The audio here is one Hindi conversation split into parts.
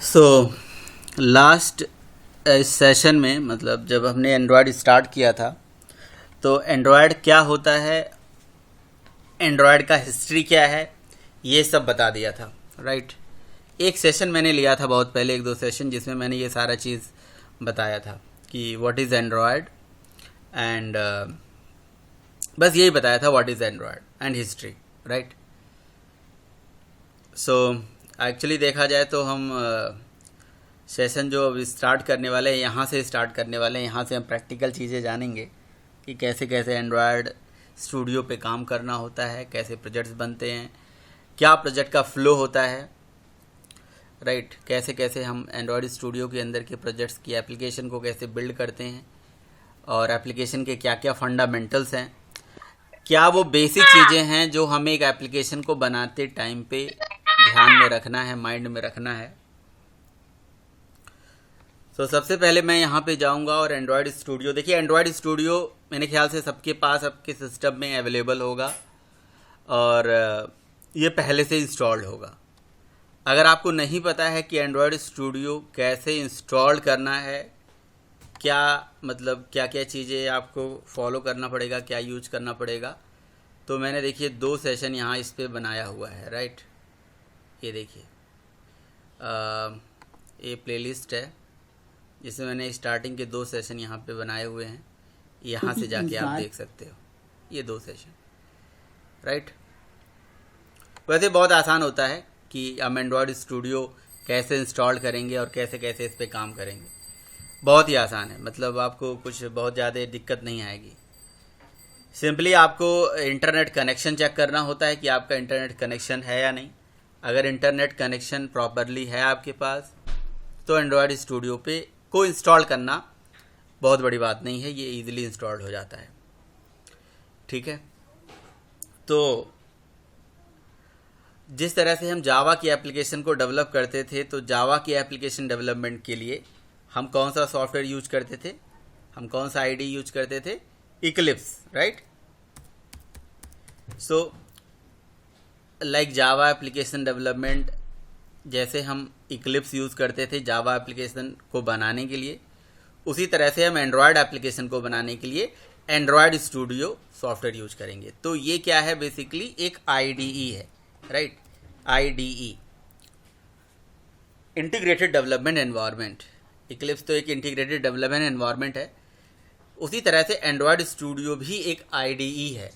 सो लास्ट सेशन में मतलब जब हमने एंड्रॉयड स्टार्ट किया था तो एंड्रॉयड क्या होता है, एंड्रॉयड का हिस्ट्री क्या है, ये सब बता दिया था। राइट। एक सेशन मैंने लिया था बहुत पहले, एक दो सेशन, जिसमें मैंने ये सारा चीज़ बताया था कि व्हाट इज़ एंड्रॉयड एंड बस यही बताया था, what is Android and history. Right. So actually देखा जाए तो हम सेशन जो अब स्टार्ट करने वाले हैं यहाँ से स्टार्ट करने वाले हैं। यहाँ से हम प्रैक्टिकल चीज़ें जानेंगे कि कैसे कैसे एंड्रॉयड स्टूडियो पे काम करना होता है, कैसे प्रोजेक्ट्स बनते हैं, क्या प्रोजेक्ट का फ्लो होता है। राइट। कैसे कैसे हम एंड्रॉयड स्टूडियो के अंदर के प्रोजेक्ट्स की एप्लीकेशन को कैसे बिल्ड करते हैं और एप्लीकेशन के क्या क्या फंडामेंटल्स हैं, क्या वो बेसिक चीज़ें हैं जो हमें एक एप्लीकेशन को बनाते टाइम पे ध्यान में रखना है, माइंड में रखना है। तो सबसे पहले मैं यहाँ पे जाऊँगा और एंड्रॉयड स्टूडियो, देखिए एंड्रॉयड स्टूडियो मेरे ख्याल से सबके पास आपके सिस्टम में अवेलेबल होगा और ये पहले से इंस्टॉल्ड होगा। अगर आपको नहीं पता है कि एंड्रॉयड स्टूडियो कैसे इंस्टॉल करना है, क्या मतलब क्या क्या चीज़ें आपको फॉलो करना पड़ेगा, क्या यूज करना पड़ेगा, तो मैंने देखिए 2 सेशन यहाँ इस पे बनाया हुआ है। राइट। ये देखिए ये प्लेलिस्ट है जिसमें मैंने स्टार्टिंग के 2 सेशन यहाँ पे बनाए हुए हैं। यहाँ से जाके आप देख सकते हो ये 2 सेशन। राइट। वैसे बहुत आसान होता है कि हम एंड्रॉयड स्टूडियो कैसे इंस्टॉल करेंगे और कैसे कैसे इस पर काम करेंगे। बहुत ही आसान है, मतलब आपको कुछ बहुत ज़्यादा दिक्कत नहीं आएगी। सिंपली आपको इंटरनेट कनेक्शन चेक करना होता है कि आपका इंटरनेट कनेक्शन है या नहीं। अगर इंटरनेट कनेक्शन प्रॉपरली है आपके पास तो एंड्रॉयड स्टूडियो पे को इंस्टॉल करना बहुत बड़ी बात नहीं है, ये इजीली इंस्टॉल्ड हो जाता है। ठीक है। तो जिस तरह से हम जावा की एप्लीकेशन को डेवलप करते थे, तो जावा की एप्लीकेशन डेवलपमेंट के लिए हम कौन सा सॉफ्टवेयर यूज करते थे, हम कौन सा आईडी यूज करते थे, Eclipse. Right. So like Java application development, जैसे हम इक्लिप्स यूज़ करते थे जावा एप्लीकेशन को बनाने के लिए, उसी तरह से हम एंड्रॉयड एप्लीकेशन को बनाने के लिए एंड्रॉयड स्टूडियो सॉफ्टवेयर यूज करेंगे। तो ये क्या है, बेसिकली एक आईडीई है। Right. IDE, integrated development environment. Eclipse तो एक इंटीग्रेटेड डेवलपमेंट एनवायरनमेंट है, उसी तरह से एंड्रॉयड स्टूडियो भी एक आईडीई है।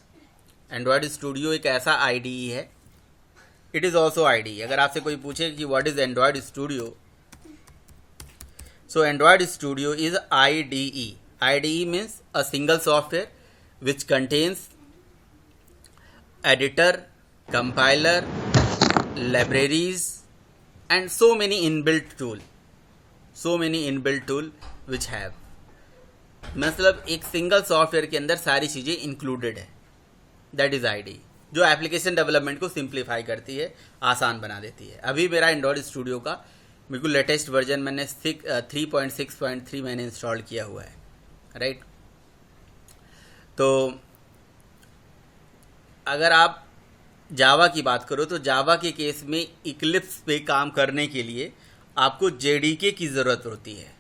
एंड्रॉयड स्टूडियो एक ऐसा आईडीई है, इट इज़ ऑल्सो आईडी। अगर आपसे कोई पूछे कि what is Android studio, so Android Studio is IDE. IDE means a single software which contains editor, compiler, libraries and so many inbuilt tool which have, मतलब एक सिंगल सॉफ्टवेयर के अंदर सारी चीज़ें इंक्लूडेड है। दैट इज़ IDE, जो एप्लीकेशन डेवलपमेंट को सिंप्लीफाई करती है, आसान बना देती है। अभी मेरा एंड्रॉयड स्टूडियो का बिल्कुल लेटेस्ट वर्जन मैंने 3.6.3 मैंने इंस्टॉल किया हुआ है। राइट। तो अगर आप जावा की बात करो तो जावा के केस में इक्लिप्स पे काम करने के लिए आपको JDK की ज़रूरत होती है।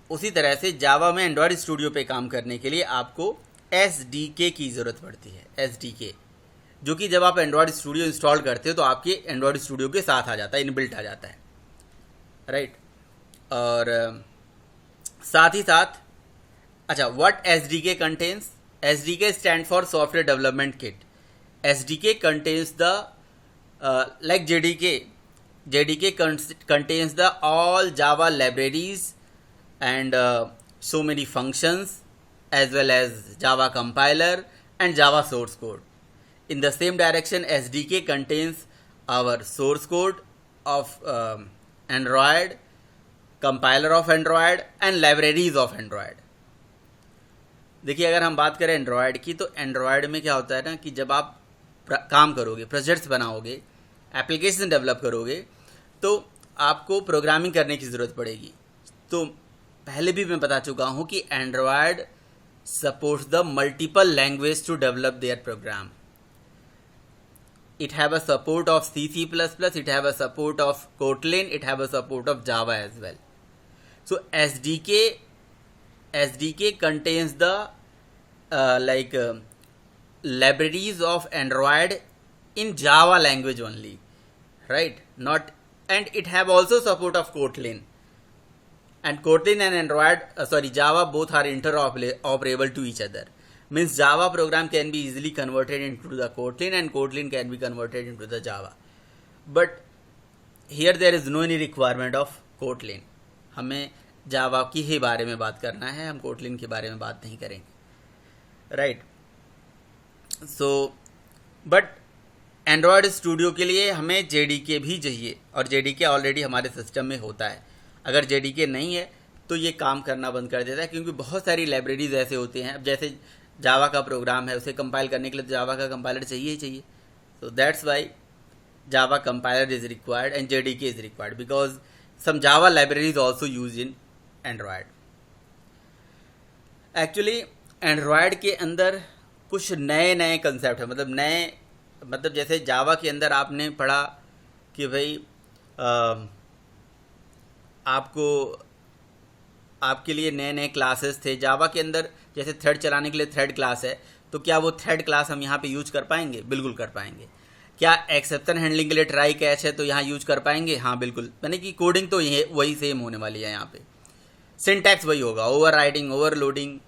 उसी तरह से जावा में एंड्रॉयड स्टूडियो पे काम करने के लिए आपको SDK की ज़रूरत पड़ती है। SDK जो कि जब आप एंड्रॉयड स्टूडियो इंस्टॉल करते हो तो आपके एंड्रॉयड स्टूडियो के साथ आ जाता है, इनबिल्ट आ जाता है। राइट। और साथ ही साथ, अच्छा, what SDK contains, SDK stand for software development kit. SDK contains the like JDK contains the all Java libraries and so many functions as well as Java compiler and Java source code. In the same direction, SDK contains our source code of Android, compiler of Android and libraries of Android. देखिए अगर हम बात करें एंड्रॉयड की, तो एंड्रॉयड में क्या होता है ना कि जब आप काम करोगे, प्रोजेक्ट्स बनाओगे, एप्लीकेशन डेवलप करोगे, तो आपको प्रोग्रामिंग करने की ज़रूरत पड़ेगी। तो पहले भी मैं बता चुका हूँ कि Android supports the multiple language to develop there program. it have a support of C++, it have a support of Kotlin, it have a support of Java as well. So SDK contains the libraries of Android in Java language only, right? Not, and it have also support of Kotlin. And Kotlin and Java both are interoperable to each other. Means Java program can be easily converted into the Kotlin and Kotlin can be converted into the Java. But here there is no any requirement of Kotlin. हमें Java की ही बारे में बात करना है, हम Kotlin के बारे में बात नहीं करेंगे, right? So, but Android Studio के लिए हमें JDK भी चाहिए और JDK ऑलरेडी हमारे सिस्टम में होता है. अगर JDK नहीं है तो ये काम करना बंद कर देता है, क्योंकि बहुत सारी लाइब्रेरीज ऐसे होते हैं. अब जैसे जावा का प्रोग्राम है, उसे कंपाइल करने के लिए तो जावा का कंपाइलर चाहिए ही चाहिए. So that's why Java compiler is required and JDK is required, because some Java libraries also use in Android. Actually Android के अंदर कुछ नए नए कंसेप्ट है, मतलब जैसे जावा के अंदर आपने पढ़ा कि भाई आपके लिए नए नए क्लासेस थे. जावा के अंदर जैसे थ्रेड चलाने के लिए थ्रेड क्लास है, तो क्या वो थ्रेड क्लास हम यहाँ पे यूज कर पाएंगे? बिल्कुल कर पाएंगे. क्या एक्सेप्शन हैंडलिंग के लिए ट्राई कैच है तो यहाँ यूज कर पाएंगे? हाँ बिल्कुल. यानी कि कोडिंग तो ये वही सेम होने वाली है. यहाँ पे सिंटैक्स वही होगा, overriding, overloading,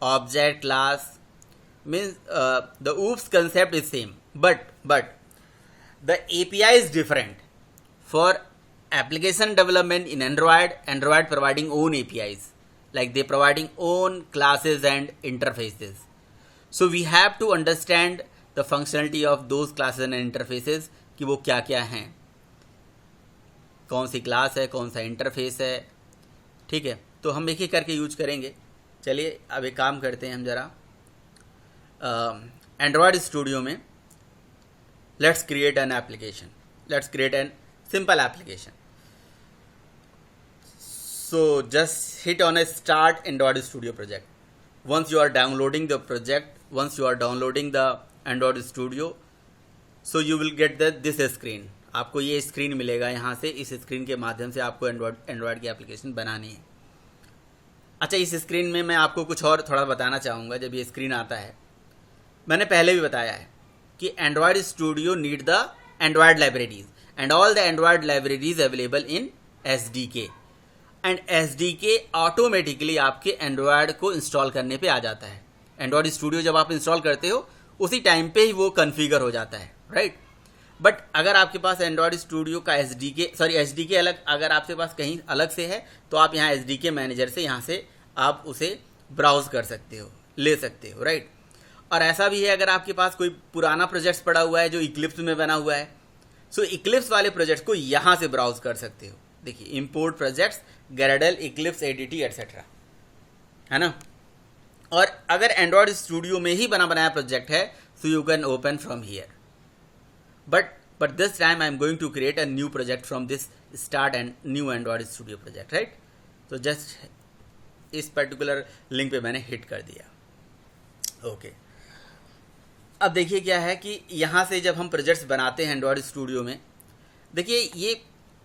object, class, means the oops concept is same, but the API is different. For application development in Android providing own APIs, like they providing own classes and interfaces. So we have to understand the functionality of those classes and interfaces कि वो क्या क्या हैं, कौन सी क्लास है, कौन सा इंटरफेस है. ठीक है, तो हम एक एक करके यूज करेंगे. चलिए अब एक काम करते हैं हम ज़रा एंड्रॉयड स्टूडियो में. Let's create an application, let's create an simple application. So just hit on a start Android Studio project. Once you are downloading the project, once you are downloading the Android Studio, so you will get this screen. आपको ये स्क्रीन मिलेगा. यहाँ से इस स्क्रीन के माध्यम से आपको एंड्रॉयड की एप्लीकेशन बनानी है. अच्छा, इस स्क्रीन में मैं आपको कुछ और थोड़ा बताना चाहूँगा. जब ये स्क्रीन आता है, मैंने पहले भी बताया है कि Android studio need the Android libraries and all the Android libraries available in SDK, and SDK automatically आपके Android को इंस्टॉल करने पे आ जाता है. Android Studio जब आप इंस्टॉल करते हो उसी टाइम पे ही वो कन्फिगर हो जाता है, राइट. बट अगर आपके पास Android Studio का SDK अलग, अगर आपके पास कहीं अलग से है तो आप यहाँ SDK मैनेजर से यहाँ से आप उसे ब्राउज कर सकते हो, ले सकते हो, राइट. और ऐसा भी है अगर आपके पास कोई पुराना प्रोजेक्ट पड़ा हुआ है जो Eclipse में बना हुआ है, सो Eclipse वाले प्रोजेक्ट को यहाँ से ब्राउज कर सकते हो. देखिए, import projects, Gradle, Eclipse, ADT etcetera, है ना. और अगर एंड्रॉयड स्टूडियो में ही बना बनाया प्रोजेक्ट है, so you can open from here. But this time I am going to create a new project from this start and new Android Studio project, right. तो जस्ट इस पर्टिकुलर लिंक पे मैंने हिट कर दिया. ओके, अब देखिए क्या है कि यहाँ से जब हम प्रोजेक्ट्स बनाते हैं एंड्रॉयड स्टूडियो में, देखिए ये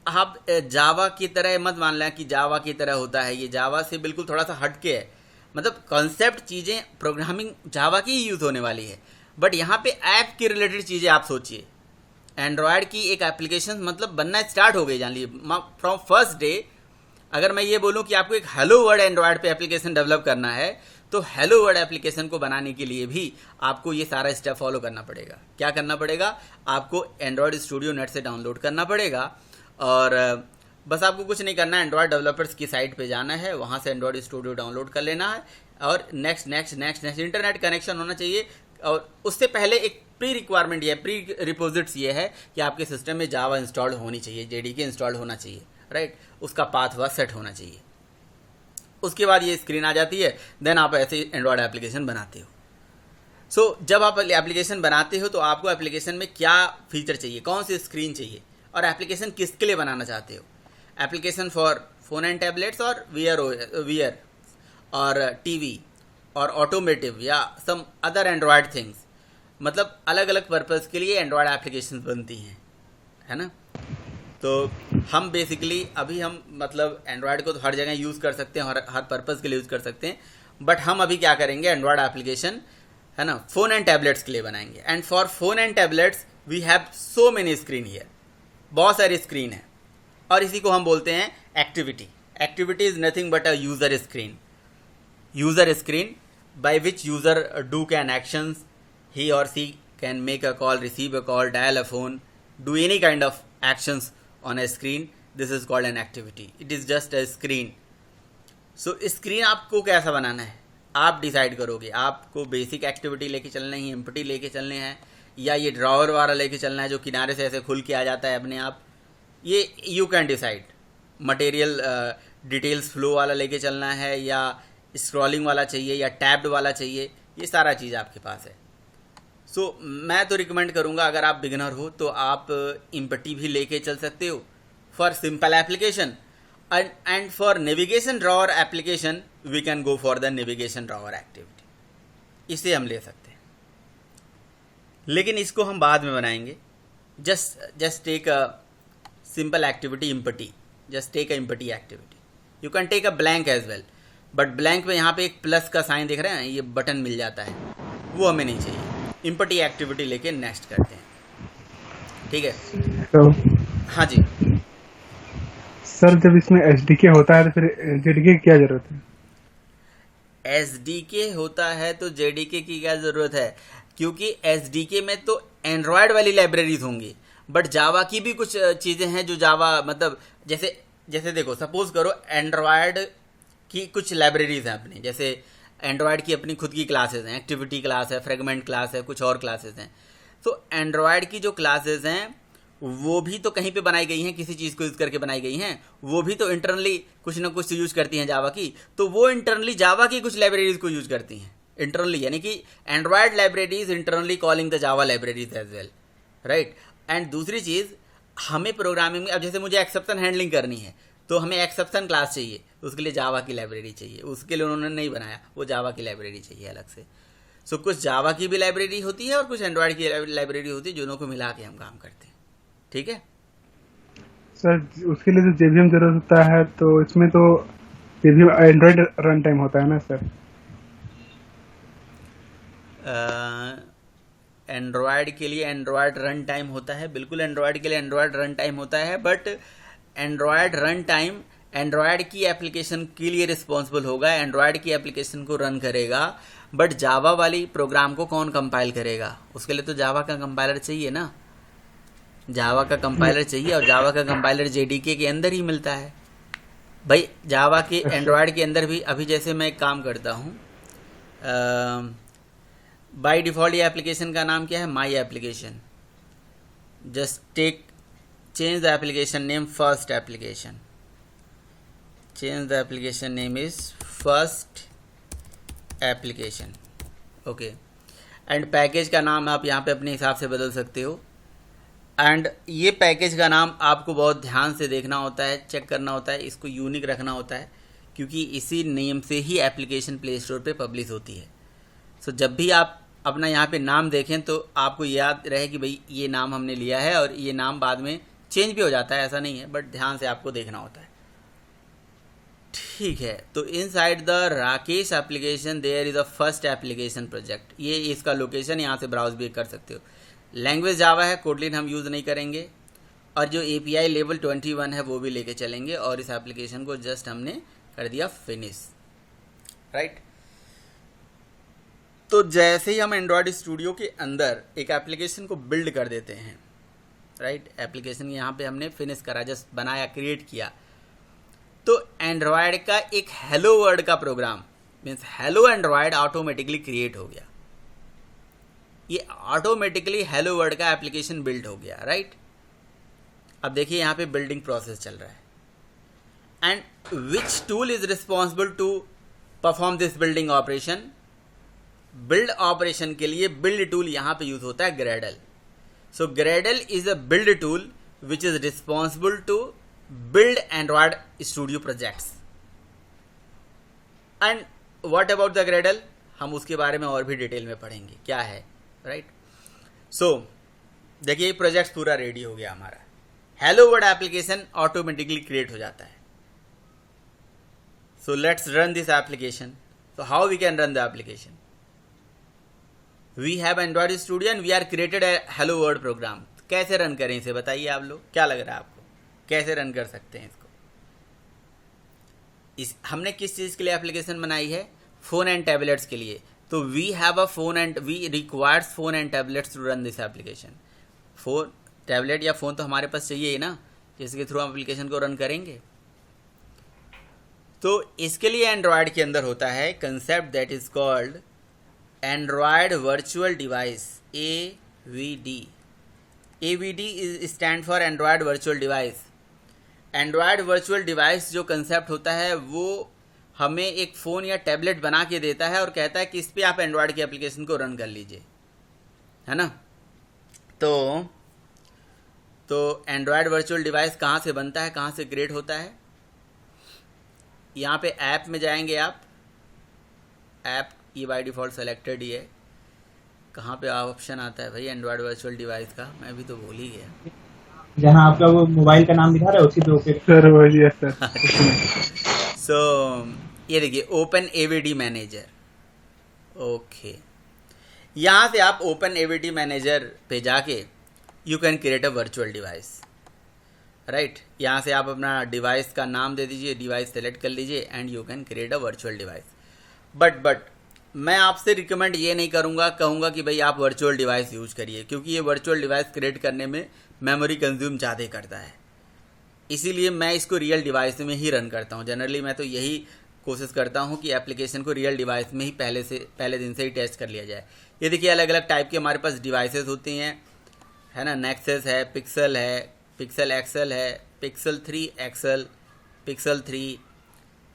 आप जावा की तरह मत मान लें कि जावा की तरह होता है. ये जावा से बिल्कुल थोड़ा सा हटके है. मतलब कॉन्सेप्ट, चीज़ें, प्रोग्रामिंग जावा की ही यूज़ होने वाली है. बट यहाँ पे ऐप की रिलेटेड चीज़ें आप सोचिए. एंड्रॉयड की एक एप्लीकेशन मतलब बनना स्टार्ट हो गई, जान लीजिए फ्रॉम फर्स्ट डे. अगर मैं ये बोलूँ कि आपको एक हेलो वर्ल्ड एंड्रॉयड पे एप्लीकेशन डेवलप करना है, तो हेलो वर्ल्ड एप्लीकेशन को बनाने के लिए भी आपको ये सारा स्टेप फॉलो करना पड़ेगा. क्या करना पड़ेगा? आपको एंड्रॉयड स्टूडियो नेट से डाउनलोड करना पड़ेगा. और बस आपको कुछ नहीं करना है, एंड्रॉयड डेवलपर्स की साइट पे जाना है, वहाँ से एंड्रॉयड स्टूडियो डाउनलोड कर लेना है. और नेक्स्ट इंटरनेट कनेक्शन होना चाहिए. और उससे पहले एक प्री रिक्वायरमेंट ये, प्री रिपोजिट्स ये है कि आपके सिस्टम में जावा इंस्टॉल्ड होनी चाहिए, JDK इंस्टॉल्ड होना चाहिए, राइट. उसका पाथ वह सेट होना चाहिए. उसके बाद ये स्क्रीन आ जाती है. देन आप ऐसे एंड्रॉयड एप्लीकेशन बनाते हो. सो जब आप एप्लीकेशन बनाते हो तो आपको एप्लीकेशन में क्या फीचर चाहिए, कौन सी स्क्रीन चाहिए, और एप्लीकेशन किसके लिए बनाना चाहते हो. Application for phone and tablets और वीयर और टीवी और ऑटोमेटिव या सम अदर एंड्रॉयड थिंग्स. मतलब अलग अलग पर्पज़ के लिए एंड्रॉयड एप्लीकेशन बनती हैं, है ना। तो हम बेसिकली अभी हम मतलब एंड्रॉयड को तो हर जगह यूज़ कर सकते हैं, हर पर्पज़ के लिए यूज़ कर सकते हैं, बट हम अभी क्या करेंगे, एंड्रॉयड एप्लीकेशन, है ना, फ़ोन एंड टैबलेट्स के लिए बनाएंगे। And for phone and tablets we have so many screen here, बहुत सारी स्क्रीन है, और इसी को हम बोलते हैं activity. Activity is nothing but a user screen. User screen by which user do can actions, he or she can make a call, receive a call, dial a phone, do any kind of actions on a screen. This is called an activity. It is just a screen. So screen आपको कैसा बनाना है, आप डिसाइड करोगे। आपको बेसिक एक्टिविटी लेके चलना है, एम्प्टी लेके चलने हैं, या ये ड्रॉवर वाला लेके चलना है जो किनारे से ऐसे खुल के आ जाता है अपने आप, ये you can decide. Material details flow वाला लेके चलना है, या स्क्रॉलिंग वाला चाहिए, या टैब्ड वाला चाहिए, ये सारा चीज़ आपके पास है। सो मैं तो रिकमेंड करूँगा, अगर आप बिगिनर हो तो आप इम्पटी भी लेके चल सकते हो for simple application, and for navigation drawer application we can go for the navigation drawer activity, इसे हम ले सकते हैं, लेकिन इसको हम बाद में बनाएंगे। Just take a simple activity empty, just take a empty activity. You can take a blank as well, but blank में यहाँ पे एक प्लस का साइन दिख रहा है, ये बटन मिल जाता है, वो हमें नहीं चाहिए। इम्पटी एक्टिविटी लेके नेक्स्ट करते हैं, ठीक है। तो हाँ जी सर, जब इसमें एसडीके होता है तो फिर जेडीके की क्या जरूरत है? एसडीके होता है तो जेडीके की क्या ज़रूरत है, क्योंकि एसडीके में तो एंड्रॉयड वाली लाइब्रेरीज होंगी, बट जावा की भी कुछ चीज़ें हैं जो जावा मतलब जैसे देखो, सपोज करो एंड्रॉयड की कुछ लाइब्रेरीज हैं अपनी, जैसे एंड्रॉयड की अपनी खुद की क्लासेस हैं, एक्टिविटी क्लास है, फ्रेगमेंट क्लास है, कुछ और क्लासेस हैं। तो एंड्रॉयड की जो क्लासेस हैं वो भी तो कहीं पे बनाई गई हैं, किसी चीज़ को यूज़ करके बनाई गई हैं, वो भी तो इंटरनली कुछ ना कुछ यूज़ करती हैं जावा की, तो वो इंटरनली जावा की कुछ लाइब्रेरीज को यूज़ करती हैं इंटरनली, यानी कि Android libraries internally calling the Java libraries as well, right. And दूसरी चीज़, हमें प्रोग्रामिंग में अब जैसे मुझे एक्सेप्शन हैंडलिंग करनी है, तो हमें एक्सेप्शन क्लास चाहिए, उसके लिए जावा की लाइब्रेरी चाहिए, उसके लिए उन्होंने नहीं बनाया, वो जावा की लाइब्रेरी चाहिए अलग से। सो कुछ जावा की भी लाइब्रेरी होती है और कुछ एंड्रॉयड की लाइब्रेरी होती है, दोनों को मिला के हम काम करते हैं, ठीक है सर, उसके लिए तो जेवीएम जरूरत होता है, तो इसमें तो जेवीएम एंड्रॉइड रन टाइम होता है ना सर? एंड्रॉयड के लिए एंड्रॉयड रन टाइम होता है, बिल्कुल एंड्रॉयड के लिए एंड्रॉयड रन टाइम होता है, but Android run time Android की एप्लीकेशन के लिए रिस्पॉन्सिबल होगा, एंड्रॉयड की एप्लीकेशन को रन करेगा, बट जावा वाली प्रोग्राम को कौन कंपाइल करेगा, उसके लिए तो जावा का कंपाइलर चाहिए ना, जावा का कंपाइलर चाहिए, और जावा का कंपाइलर जेडीके के अंदर ही मिलता है भाई। जावा के एंड्रॉयड के अंदर भी अभी जैसे मैं एक काम करता हूँ, बाय डिफ़ॉल्ट ये एप्लीकेशन का नाम क्या है, my application. Just take change the application name, first application, change the application name is first application, okay. And package का नाम आप यहाँ पे अपने हिसाब से बदल सकते हो, एंड ये पैकेज का नाम आपको बहुत ध्यान से देखना होता है, चेक करना होता है, इसको यूनिक रखना होता है, क्योंकि इसी नेम से ही एप्लीकेशन प्ले स्टोर पे पब्लिश होती है। सो जब भी आप अपना यहाँ पे नाम देखें तो आपको याद रहे कि भाई ये नाम हमने लिया है, और ये नाम बाद में चेंज भी हो जाता है, ऐसा नहीं है, बट ध्यान से आपको देखना होता है, ठीक है। तो inside the Rakesh application there is a first application project, ये इसका लोकेशन यहाँ से ब्राउज भी कर सकते हो। लैंग्वेज जावा है, कोटलिन हम यूज़ नहीं करेंगे, और जो एपीआई लेवल 21 है वो भी लेके चलेंगे, और इस एप्लीकेशन को जस्ट हमने कर दिया फिनिश, राइट। तो जैसे ही हम एंड्रॉयड स्टूडियो के अंदर एक एप्लीकेशन को बिल्ड कर देते हैं, राइट, एप्लीकेशन यहाँ पे हमने फिनिश करा, जस्ट बनाया, क्रिएट किया, तो एंड्रॉयड का एक हेलो वर्ड का program means hello Android automatically create हो गया, ये ऑटोमेटिकली हेलो वर्ड का एप्लीकेशन बिल्ड हो गया, राइट। अब देखिए यहाँ पे बिल्डिंग प्रोसेस चल रहा है, and which tool is responsible to perform this building operation. Build operation के लिए बिल्ड टूल यहाँ पे यूज होता है Gradle. So Gradle is a build tool which is responsible to build Android Studio projects. And what about the Gradle? हम उसके बारे में और भी डिटेल में पढ़ेंगे क्या है, राइट। सो देखिए ये प्रोजेक्ट पूरा रेडी हो गया हमारा। Hello word application automatically create हो जाता है। So let's run this application. So how we can run the application? We have Android Studio and we are created a Hello World program. कैसे रन करें इसे बताइए आप लोग, क्या लग रहा है आपको, कैसे रन कर सकते हैं इसको? हमने किस चीज़ के लिए एप्लीकेशन बनाई है? फ़ोन एंड टैबलेट्स के लिए। तो we have a phone and we requires phone and tablets to run this application. Phone, tablet या फ़ोन तो हमारे पास चाहिए ही ना, जिसके थ्रू हम एप्लीकेशन को रन करेंगे। तो इसके लिए एंड्रॉयड के अंदर होता है concept that is called Android virtual device, AVD। AVD is stand for Android virtual device. Android virtual device जो कंसेप्ट होता है वो हमें एक फ़ोन या टैबलेट बना के देता है और कहता है कि इस पर आप एंड्रॉयड की एप्लीकेशन को रन कर लीजिए, है ना। तो एंड्रॉयड वर्चुअल डिवाइस कहाँ से बनता है, कहाँ से क्रिएट होता है? यहाँ पे ऐप में जाएंगे आप, ऐप ये बाय डिफ़ॉल्ट सेलेक्टेड ही है। कहाँ पे ऑप्शन आता है भाई एंड्रॉयड वर्चुअल डिवाइस का, मैं भी तो भूल ही गया। जहाँ आपका वो मोबाइल का नाम दिखा रहा है उसी पे ओके सर वही है सर। सो ये देखिए ओपन AVD मैनेजर। ओके, यहाँ से आप ओपन AVD मैनेजर पे जाके you can create a virtual device, right. यहाँ से आप अपना डिवाइस का नाम दे दीजिए, डिवाइस सेलेक्ट कर लीजिए and you can create a virtual device. But मैं आपसे रिकमेंड ये नहीं कहूँगा कि भाई आप वर्चुअल डिवाइस यूज करिए, क्योंकि ये वर्चुअल डिवाइस क्रिएट करने में मेमोरी कंज्यूम ज़्यादा करता है। इसीलिए मैं इसको रियल डिवाइस में ही रन करता हूँ। जनरली मैं तो यही कोशिश करता हूँ कि एप्लीकेशन को रियल डिवाइस में ही पहले दिन से ही टेस्ट कर लिया जाए। ये देखिए अलग अलग टाइप के हमारे पास डिवाइसेस होती हैं, है ना। नेक्सस है, पिक्सल है, पिक्सल एक्सल है, पिक्सल 3 एक्सल, पिक्सल 3।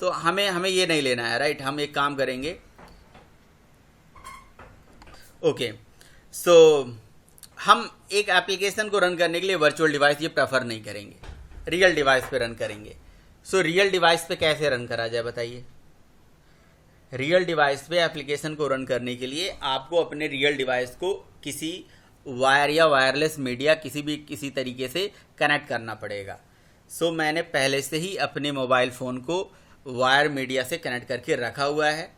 तो हमें ये नहीं लेना है, राइट। हम एक काम करेंगे, ओके। सो हम एक एप्लीकेशन को रन करने के लिए वर्चुअल डिवाइस ये प्रेफर नहीं करेंगे, रियल डिवाइस पे रन करेंगे। सो रियल डिवाइस पे कैसे रन करा जाए बताइए? रियल डिवाइस पे एप्लीकेशन को रन करने के लिए आपको अपने रियल डिवाइस को किसी वायर या वायरलेस मीडिया किसी तरीके से कनेक्ट करना पड़ेगा। सो मैंने पहले से ही अपने मोबाइल फ़ोन को वायर मीडिया से कनेक्ट करके रखा हुआ है।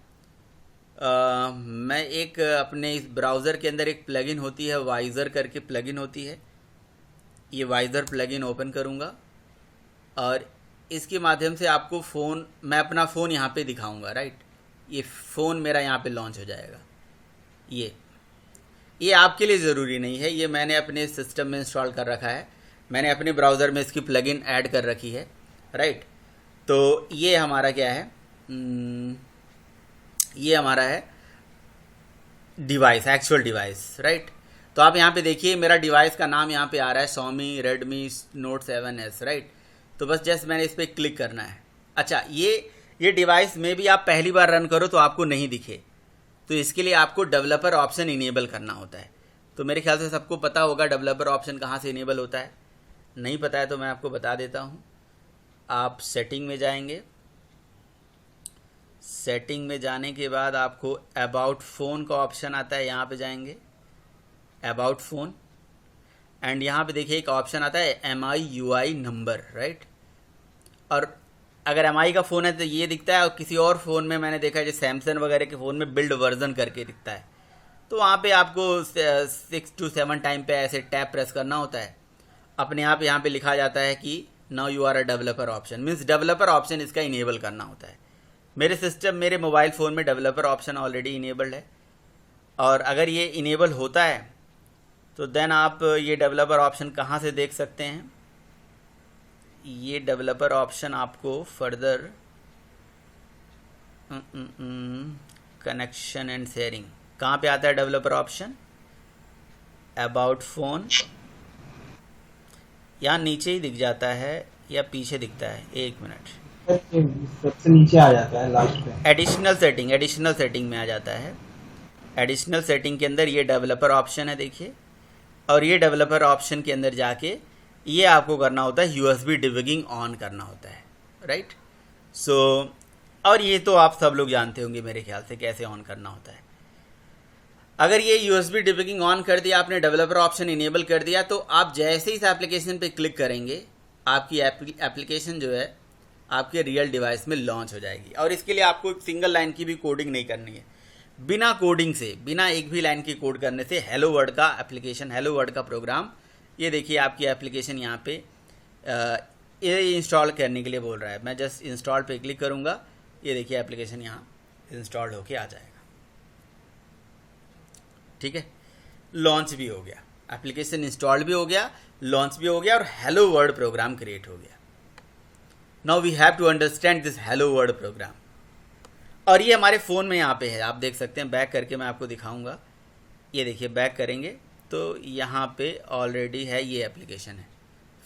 मैं एक अपने इस ब्राउज़र के अंदर एक प्लगइन होती है, वाइज़र करके प्लगइन होती है, ये वाइज़र प्लगइन ओपन करूँगा और इसके माध्यम से आपको फ़ोन, मैं अपना फ़ोन यहाँ पे दिखाऊंगा, राइट। ये फ़ोन मेरा यहाँ पे लॉन्च हो जाएगा। ये आपके लिए ज़रूरी नहीं है, ये मैंने अपने सिस्टम में इंस्टॉल कर रखा है, मैंने अपने ब्राउज़र में इसकी प्लगइन ऐड कर रखी है, राइट। तो ये हमारा क्या है, ये हमारा है डिवाइस, एक्चुअल डिवाइस, राइट। तो आप यहाँ पे देखिए मेरा डिवाइस का नाम यहाँ पे आ रहा है Xiaomi Redmi Note 7S, right. तो बस जस्ट मैंने इस पर क्लिक करना है। अच्छा, ये डिवाइस में भी आप पहली बार रन करो तो आपको नहीं दिखे, तो इसके लिए आपको डेवलपर ऑप्शन इनेबल करना होता है। तो मेरे ख्याल से सबको पता होगा डेवलपर ऑप्शन कहाँ से इनेबल होता है। नहीं पता है तो मैं आपको बता देता हूँ। आप सेटिंग में जाएंगे, सेटिंग में जाने के बाद आपको अबाउट फ़ोन का ऑप्शन आता है, यहाँ पे जाएंगे अबाउट फ़ोन एंड यहाँ पे देखिए एक ऑप्शन आता है MIUI नंबर, राइट। और अगर MI का फ़ोन है तो ये दिखता है, और किसी और फ़ोन में मैंने देखा है जैसे सैमसंग वगैरह के फ़ोन में बिल्ड वर्जन करके दिखता है। तो वहाँ पे आपको 6 to 7 टाइम पे ऐसे टैप प्रेस करना होता है, अपने आप यहाँ पे लिखा जाता है कि now you are a developer option, means developer option इसका इनेबल करना होता है। मेरे मोबाइल फ़ोन में डेवलपर ऑप्शन ऑलरेडी इनेबल्ड है, और अगर ये इनेबल होता है तो देन आप ये डेवलपर ऑप्शन कहाँ से देख सकते हैं? ये डेवलपर ऑप्शन आपको फर्दर कनेक्शन एंड शेयरिंग कहाँ पे आता है? डेवलपर ऑप्शन अबाउट फ़ोन, यहाँ नीचे ही दिख जाता है या पीछे दिखता है? एक मिनट, सबसे नीचे आ जाता है लास्ट पे, एडिशनल सेटिंग में आ जाता है। एडिशनल सेटिंग के अंदर ये डेवलपर ऑप्शन है, देखिए। और ये डेवलपर ऑप्शन के अंदर जाके ये आपको करना होता है USB डिबगिंग ऑन करना होता है, राइट। सो और ये तो आप सब लोग जानते होंगे मेरे ख्याल से कैसे ऑन करना होता है। अगर ये यूएसबी डिबगिंग ऑन कर दिया आपने, डेवलपर ऑप्शन इनेबल कर दिया, तो आप जैसे ही इस एप्लीकेशन पे क्लिक करेंगे आपकी एप्लीकेशन जो है आपके रियल डिवाइस में लॉन्च हो जाएगी। और इसके लिए आपको एक सिंगल लाइन की भी कोडिंग नहीं करनी है। बिना कोडिंग से, बिना एक भी लाइन की कोड करने से हेलो वर्ड का एप्लीकेशन, हेलो वर्ड का प्रोग्राम, ये देखिए आपकी एप्लीकेशन यहाँ पे ये इंस्टॉल करने के लिए बोल रहा है। मैं जस्ट इंस्टॉल पे क्लिक करूँगा, ये देखिए एप्लीकेशन यहाँ इंस्टॉल होके आ जाएगा। ठीक है, लॉन्च भी हो गया, एप्लीकेशन इंस्टॉल भी हो गया, लॉन्च भी हो गया और हेलो वर्ड प्रोग्राम क्रिएट हो गया। Now we have to understand this hello word program. और ये हमारे फ़ोन में यहाँ पे है, आप देख सकते हैं। बैक करके मैं आपको दिखाऊंगा। ये देखिए, बैक करेंगे तो यहाँ पे ऑलरेडी है, ये एप्लीकेशन है,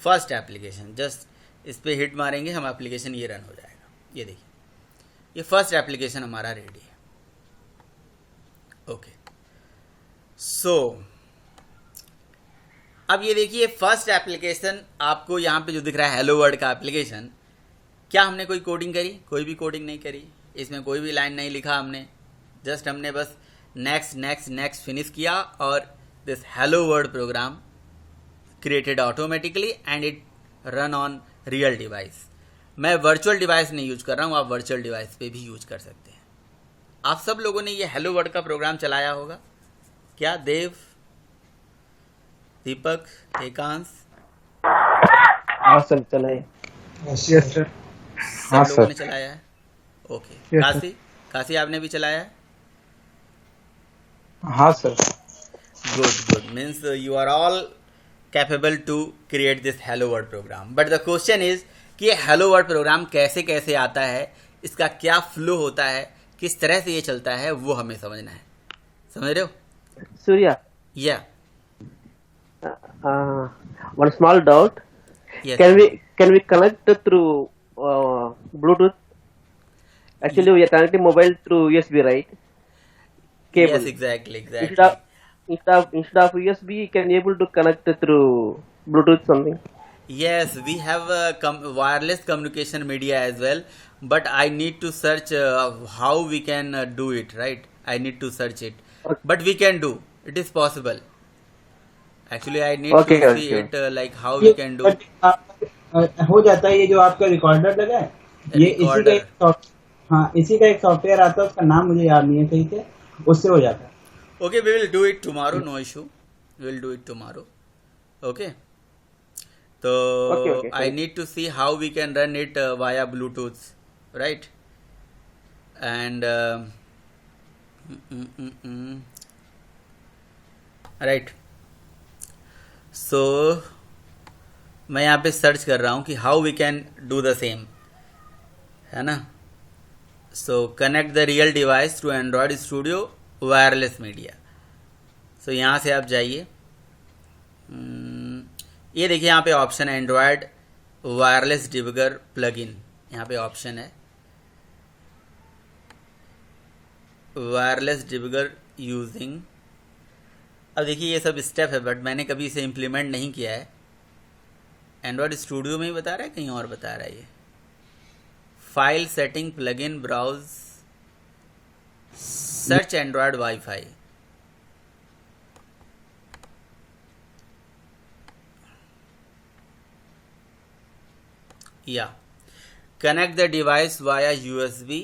फर्स्ट एप्लीकेशन। जस्ट इस पर हिट मारेंगे हम, एप्लीकेशन ये रन हो जाएगा। ये देखिए, ये फर्स्ट एप्लीकेशन हमारा रेडी है। ओके, सो अब ये देखिए फर्स्ट एप्लीकेशन आपको यहाँ पे जो दिख रहा है हेलो वर्ड का एप्लीकेशन, क्या हमने कोई कोडिंग करी? कोई भी कोडिंग नहीं करी, इसमें कोई भी लाइन नहीं लिखा हमने। जस्ट हमने बस नेक्स्ट नेक्स्ट नेक्स्ट फिनिश किया और this hello word program created automatically and it run on real device. मैं वर्चुअल डिवाइस नहीं यूज कर रहा हूँ, आप वर्चुअल डिवाइस पे भी यूज कर सकते हैं। आप सब लोगों ने ये हेलो वर्ड का प्रोग्राम चलाया होगा क्या? देव, दीपक, एकांश? हाँ सर, चलाए। Yes sir. सब लोगों ने चलाया है? ओके। Yes, काशी, काशी आपने भी चलाया है? हाँ sir. Good good, means you are all capable to create this hello word program. But the question is कि ये हेलो वर्ड प्रोग्राम कैसे कैसे आता है, इसका क्या फ्लो होता है, किस तरह से ये चलता है, वो हमें समझना है। समझ रहे हो? Surya, या one small doubt. Yes, Can we connect through Bluetooth? Actually, we are connecting mobile through USB, right? Cable. Yes, exactly Instead exactly. instead of USB, you can able to connect through Bluetooth something. Yes, we have wireless communication media as well, but I need to search how we can do it, right? I need to search it, Okay. but we can do. It is possible. Actually, I need Okay, to see okay. it like how we can do. हो जाता है। ये जो आपका रिकॉर्डर लगा है, ये इसी का Recorder. एक हाँ, इसी का एक सॉफ्टवेयर आता है, उसका नाम मुझे याद नहीं है सही से, उससे हो जाता है। Okay, we will do it tomorrow. No issue. We will do it tomorrow. Okay. So Okay, I need to see how we can run it via Bluetooth, right? And right. So मैं यहाँ पे सर्च कर रहा हूँ कि how we can do the same, है ना? So connect the real device to Android Studio wireless media. So यहाँ से आप जाइए, ये देखिए यहाँ पे ऑप्शन है एंड्रॉयड वायरलेस डिबगर प्लगइन। यहाँ पे ऑप्शन है वायरलेस डिबगर यूजिंग। अब देखिए ये सब स्टेप है, बट मैंने कभी इसे इम्प्लीमेंट नहीं किया है। एंड्रॉयड स्टूडियो में ही बता रहा है, कहीं और बता रहा है ये? File setting, plugin, browse, search Android WiFi. या connect the device via USB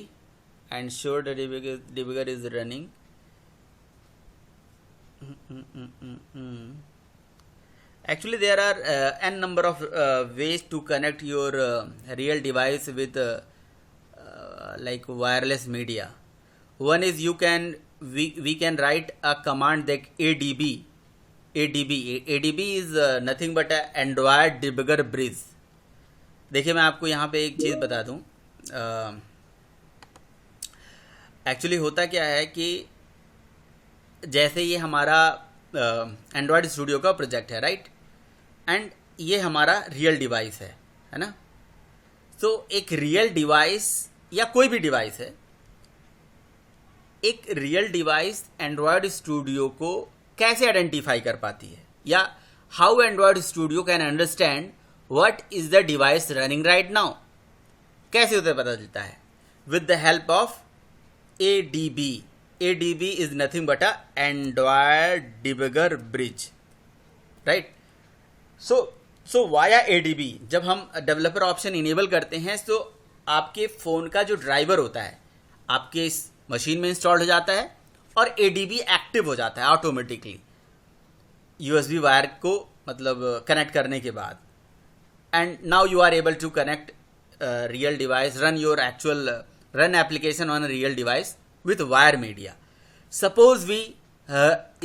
and ensure the debugger is running. Actually, there are n number of ways to connect your real device with like wireless media. One is we can write a command like ADB. ADB is nothing but a Android debugger bridge. देखिए मैं आपको यहाँ पे एक चीज़ बता दूँ। एक्चुअली होता क्या है कि जैसे ये हमारा एंड्रॉयड स्टूडियो का प्रोजेक्ट है, राइट, एंड ये हमारा रियल डिवाइस है ना? तो एक रियल डिवाइस या कोई भी डिवाइस है, एक रियल डिवाइस एंड्रॉयड स्टूडियो को कैसे आइडेंटिफाई कर पाती है, या how Android studio can understand what is the device running right now, कैसे उसे पता चलता है? With the help of ADB, ADB is nothing but a Android debugger bridge, right? So via ADB जब हम डेवलपर ऑप्शन इनेबल करते हैं तो आपके फ़ोन का जो ड्राइवर होता है आपके इस मशीन में इंस्टॉल हो जाता है और ADB एक्टिव हो जाता है ऑटोमेटिकली USB वायर को मतलब कनेक्ट करने के बाद. And now you are able to connect real device, run application on a real device with wire media. Suppose we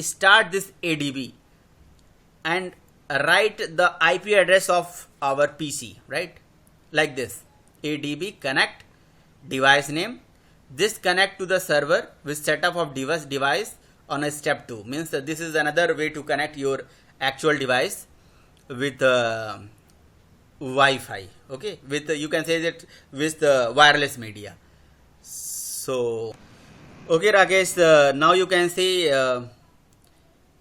start this ADB and write the IP address of our PC, right? Like this, ADB connect device name. This connect to the server with setup of device on a step 2. Means that this is another way to connect your actual device with Wi-Fi. Okay, with you can say that with wireless media. So okay, Rakesh, now you can see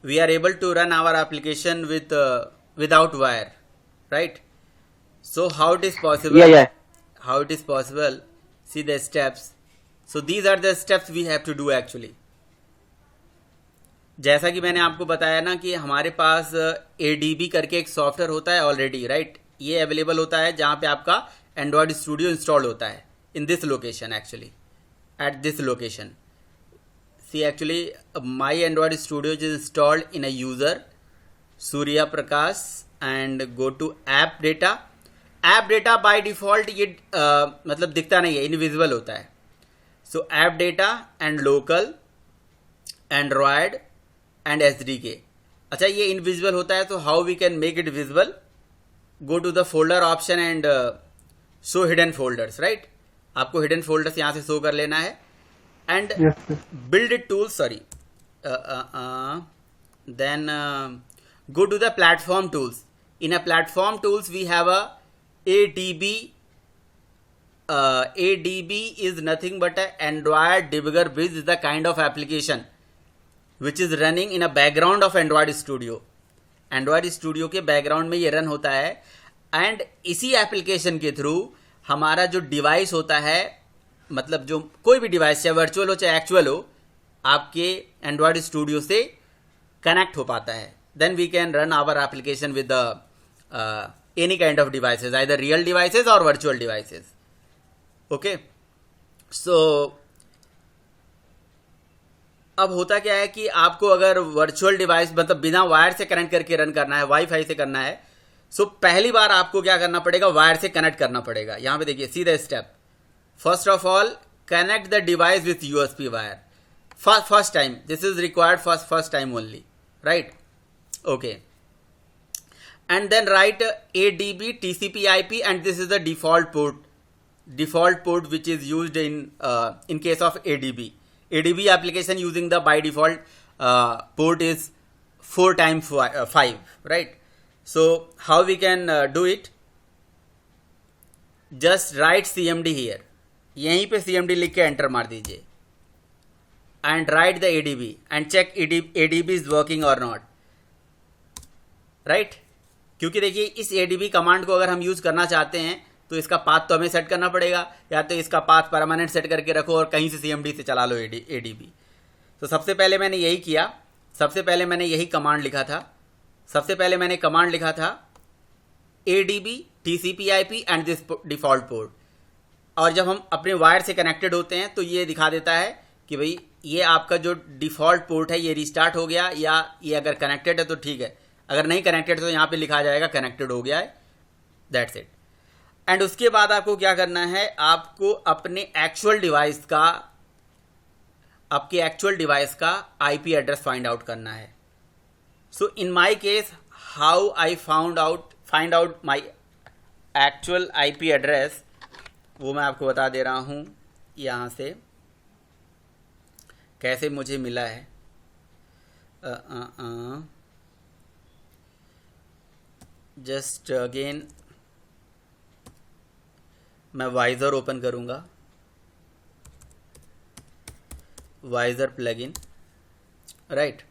we are able to run our application with without wire, right? So how it is possible? Yeah. How it is possible? See the steps. So these are the steps we have to do actually. जैसा कि मैंने आपको बताया ना कि हमारे पास ADB करके एक सॉफ्टवेयर होता है ऑलरेडी, राइट? ये अवेलेबल होता है जहाँ पे आपका एंड्रॉयड स्टूडियो इंस्टॉल होता है in this location actually, at this location. See actually my Android Studio is installed in a user Surya Prakash and go to app data. App data by default ये मतलब दिखता नहीं है, इनविजिबल होता है. So app data and local Android and SDK. अच्छा, ये इनविजिबल होता है तो how we can make it visible? Go to the folder option and show hidden folders, right? आपको हिडन फोल्डर्स यहाँ से शो कर लेना है and build it tools, sorry, then go to the platform tools. In a platform tools we have a ADB. ADB is nothing but a Android debugger bridge, is the kind of application which is running in a background of Android Studio. Android Studio के बैकग्राउंड में ये रन होता है एंड इसी एप्लीकेशन के थ्रू हमारा जो डिवाइस होता है, मतलब जो कोई भी डिवाइस चाहे वर्चुअल हो चाहे एक्चुअल हो, आपके एंड्रॉयड स्टूडियो से कनेक्ट हो पाता है. Then we can run our application with any kind of devices, either real devices और वर्चुअल डिवाइसेस. ओके, सो अब होता क्या है कि आपको अगर वर्चुअल डिवाइस मतलब बिना वायर से कनेक्ट करके रन करना है, वाईफाई से करना है, सो पहली बार आपको क्या करना पड़ेगा? वायर से कनेक्ट करना पड़ेगा. यहां पे देखिए, see the step. First of all connect the device with USB wire. First time this is required, first time only, right? Okay, and then write ADB TCP/IP, and this is the default port which is used in case of ADB application. Using the by default port is 4x5, right? So how we can do it? Just write CMD here. यहीं पे CMD लिख के एंटर मार दीजिए and write the ADB and check ADB is working or not, right? क्योंकि देखिए इस ADB कमांड को अगर हम यूज करना चाहते हैं तो इसका पाथ तो हमें सेट करना पड़ेगा, या तो इसका पाथ परमानेंट सेट करके रखो और कहीं से CMD से चला लो ADB. तो सबसे पहले मैंने यही किया, सबसे पहले मैंने यही कमांड लिखा था. सबसे पहले मैंने कमांड लिखा था ADB TCP/IP and this default port. और जब हम अपने वायर से कनेक्टेड होते हैं तो ये दिखा देता है कि भाई ये आपका जो डिफॉल्ट पोर्ट है ये रिस्टार्ट हो गया, या ये अगर कनेक्टेड है तो ठीक है, अगर नहीं कनेक्टेड तो यहाँ पे लिखा जाएगा कनेक्टेड हो गया है. That's it. एंड उसके बाद आपको क्या करना है? आपको अपने एक्चुअल डिवाइस का IP एड्रेस फाइंड आउट करना है. So in my case how I find out my actual IP address, वो मैं आपको बता दे रहा हूँ यहाँ से कैसे मुझे मिला है. जस्ट अगेन मैं वाइजर ओपन करूंगा, Vysor plugin, right?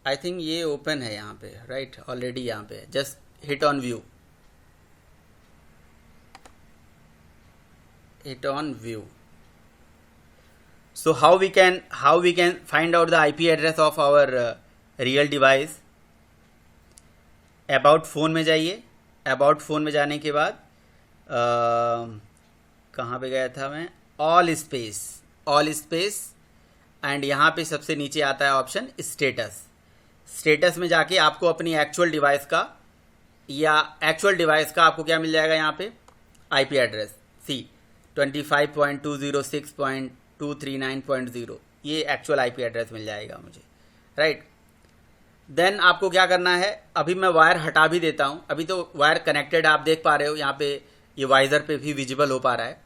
I think ये ओपन है यहाँ पे, राइट? ऑलरेडी यहाँ पे. Just hit on view, So how we can find out the IP address of our real device? About phone में जाइए. About phone में जाने के बाद कहाँ पे गया था मैं? All space एंड यहाँ पे सबसे नीचे आता है ऑप्शन स्टेटस में जाके आपको अपनी एक्चुअल डिवाइस का आपको क्या मिल जाएगा यहाँ पे? आईपी एड्रेस 25.206.239.0 ये एक्चुअल आईपी एड्रेस मिल जाएगा मुझे, राइट। देन आपको क्या करना है, अभी मैं वायर हटा भी देता हूँ। अभी तो वायर कनेक्टेड आप देख पा रहे हो, यहाँ पे ये वाइजर पे भी विजिबल हो पा रहा है।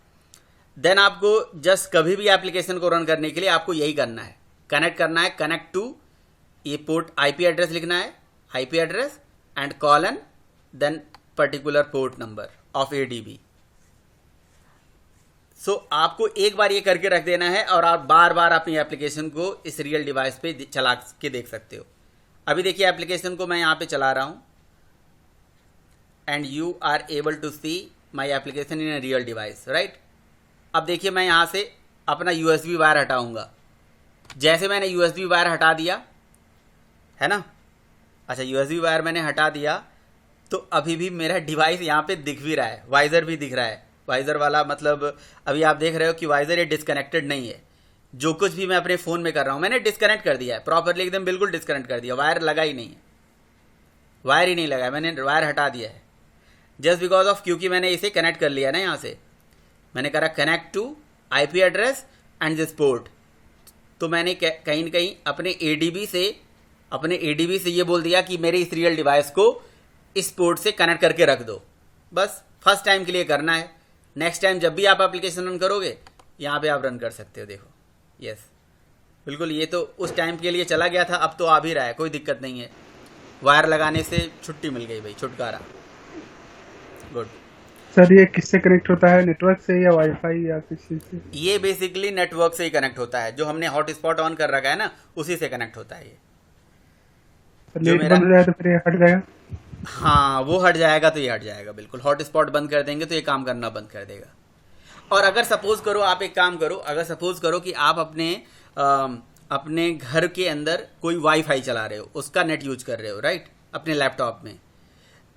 देन आपको जस्ट कभी भी एप्लीकेशन को रन करने के लिए आपको यही करना है, कनेक्ट टू ये पोर्ट आईपी एड्रेस लिखना है, IP address and colon then particular port number of ADB. So आपको एक बार ये करके रख देना है और आप बार बार अपनी एप्लीकेशन को इस रियल डिवाइस पे चला के देख सकते हो। अभी देखिए एप्लीकेशन को मैं यहाँ पे चला रहा हूँ and you are able to see my application in a real device, right. अब देखिए मैं यहाँ से अपना यूएसबी वायर हटाऊंगा। जैसे मैंने यूएसबी वायर हटा दिया है ना, अच्छा यूएसबी वायर मैंने हटा दिया तो अभी भी मेरा डिवाइस यहाँ पे दिख भी रहा है, वाइजर भी दिख रहा है। वाइजर वाला मतलब अभी आप देख रहे हो कि वाइजर ये डिस्कनेक्टेड नहीं है। जो कुछ भी मैं अपने फ़ोन में कर रहा हूँ मैंने डिस्कनेक्ट कर दिया है प्रॉपरली, एकदम बिल्कुल डिस्कनेक्ट कर दिया। वायर लगा ही नहीं है, वायर ही नहीं लगा है, मैंने वायर हटा दिया है जस्ट बिकॉज ऑफ क्योंकि मैंने इसे कनेक्ट कर लिया ना। यहाँ से मैंने करा connect to IP address and this port, तो मैंने कहीं न कहीं अपने एडीबी से ये बोल दिया कि मेरे इस रियल डिवाइस को इस पोर्ट से कनेक्ट करके रख दो। बस फर्स्ट टाइम के लिए करना है, नेक्स्ट टाइम जब भी आप एप्लीकेशन रन करोगे यहाँ पे आप रन कर सकते हो। देखो यस बिल्कुल, ये तो उस टाइम के लिए चला गया था, अब तो आ भी रहा है, कोई दिक्कत नहीं है। वायर लगाने से छुट्टी मिल गई भाई, छुटकारा। गुड सर ये किससे कनेक्ट होता है, नेटवर्क से या वाईफाई या किसी से? ये बेसिकली नेटवर्क से ही कनेक्ट होता है, जो हमने हॉटस्पॉट ऑन कर रखा है ना उसी से कनेक्ट होता है ये। जो नेट मेरा बंद हो जाए तो फिर ये हट जाएगा? हाँ वो हट जाएगा तो ये हट जाएगा बिल्कुल। हॉटस्पॉट बंद कर देंगे तो ये काम करना बंद कर देगा। और अगर सपोज करो आप एक काम करो, अगर सपोज करो कि आप अपने घर के अंदर कोई वाईफाई चला रहे हो, उसका नेट यूज कर रहे हो, राइट, अपने लैपटॉप में,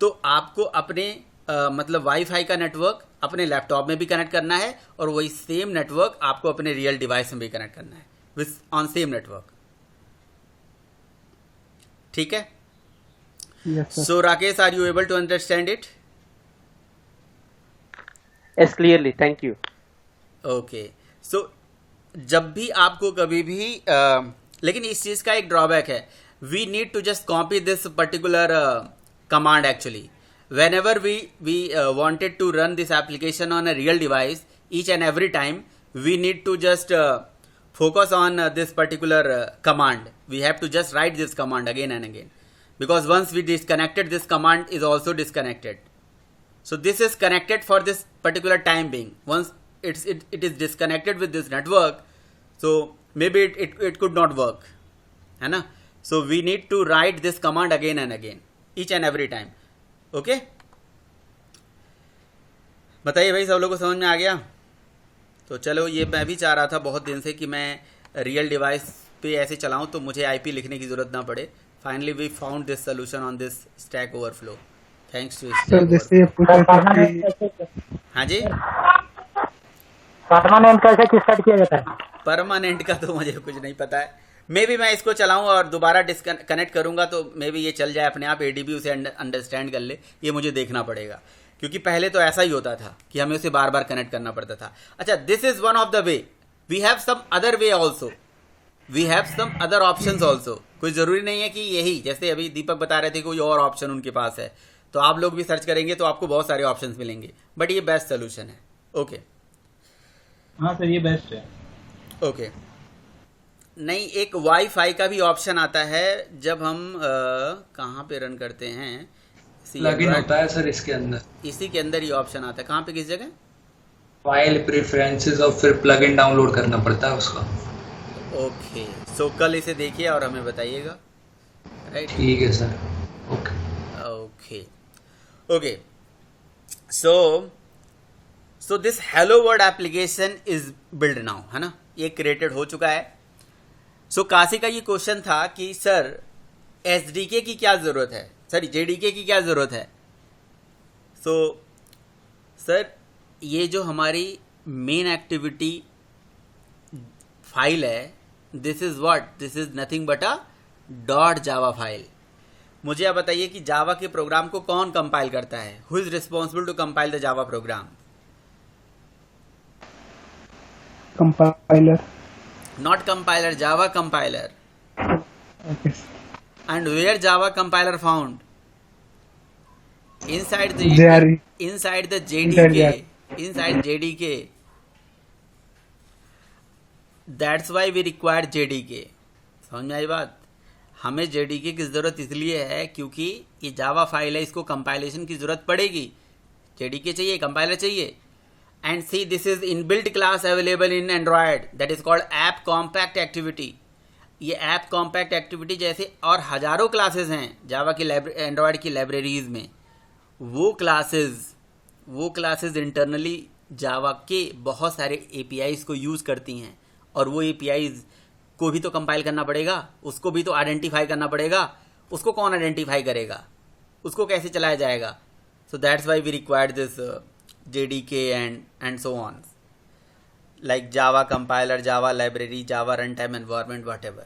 तो आपको अपने मतलब वाईफाई का नेटवर्क अपने लैपटॉप में भी कनेक्ट करना है और वही सेम नेटवर्क आपको अपने रियल डिवाइस में भी कनेक्ट करना है विथ ऑन सेम नेटवर्क। ठीक है। Yes, sir. So Rakesh, are you able to understand it? Yes, clearly. Thank you. Okay. So जब भी आपको कभी भी लेकिन इस चीज़ का एक ड्रॉबैक है, we need to just copy this particular command actually. Whenever we wanted to run this application on a real device, each and every time we need to just focus on this particular command. We have to just write this command again and again. Because once we disconnected, this command is also disconnected. So this is connected for this particular time being. Once it is disconnected with this network, so maybe it could not work, है ना? So we need to write this command again and again, each and every time. Okay? बताइए भाई, सब लोगों को समझ में आ गया? तो चलो, ये मैं भी चाह रहा था बहुत दिन से कि मैं रियल डिवाइस पे ऐसे चलाऊं तो मुझे आईपी लिखने की ज़रूरत ना पड़े। Finally we found this solution on this Stack Overflow, thanks to sir जैसे ये पूछ रहे थे कि हाँ जी, परमानेंट कैसे स्टार्ट किया जाता है? परमानेंट का तो मुझे कुछ नहीं पता है। मे बी मैं इसको चलाऊं और दोबारा डिस्कनेक्ट करूंगा तो मे बी ये चल जाए अपने आप, एडीबी उसे अंडरस्टैंड कर ले, ये मुझे देखना पड़ेगा। क्योंकि पहले तो ऐसा ही होता था कि हमें उसे बार बार कनेक्ट करना पड़ता था। अच्छा, this is one of the way, we have some other way also, we have some other options also. कोई ज़रूरी नहीं है कि यही, जैसे अभी दीपक बता रहे थे कोई और ऑप्शन उनके पास है, तो आप लोग भी सर्च करेंगे तो आपको बहुत सारे ऑप्शंस मिलेंगे, बट ये बेस्ट सोल्यूशन है। ओके हाँ सर, ये बेस्ट है। ओके नहीं, एक वाईफाई का भी ऑप्शन आता है जब हम कहाँ पे रन करते हैं, प्लगइन होता है सर इसके अंदर, इसी के अंदर ही ऑप्शन आता है। कहाँ पे, किस जगह? फाइल प्रेफरेंसेस और फिर प्लगइन डाउनलोड करना पड़ता है उसका। ओके, सो कल इसे देखिए और हमें बताइएगा, राइट? ठीक है sir, okay okay okay. So this hello word application is build now, है ना, ये क्रिएटेड हो चुका है। सो काशी का ये क्वेश्चन था कि सर एसडीके की क्या ज़रूरत है, सॉरी जेडीके की क्या ज़रूरत है। सो सर ये जो हमारी मेन एक्टिविटी फाइल है, this is what, this is nothing but a dot Java file. मुझे आप बताइए कि जावा के प्रोग्राम को कौन कंपाइल करता है, who is responsible to compile the Java program? Compiler. Not compiler, Java compiler. Okay. And where Java compiler found? Inside the JRE. inside the Inside JDK. Inside JDK. That's why we require JDK. समझ में आई बात? हमें JDK की ज़रूरत इसलिए है क्योंकि ये जावा फाइल है, इसको कंपाइलेशन की ज़रूरत पड़ेगी। JDK चाहिए, कंपाइलर चाहिए। And see, this is inbuilt class available in Android that is called app compact activity. ये app compact activity जैसे और हजारों क्लासेस हैं जावा की एंड्रॉयड की लाइब्रेरीज में। वो क्लासेस इंटरनली जावा के बहुत सारे APIs को यूज़ करती हैं, और वो APIs को भी तो कंपाइल करना पड़ेगा, उसको भी तो आइडेंटिफाई करना पड़ेगा। उसको कौन आइडेंटिफाई करेगा, उसको कैसे चलाया जाएगा? So that's why we require this JDK and so on, like Java compiler, Java library, Java runtime environment, whatever.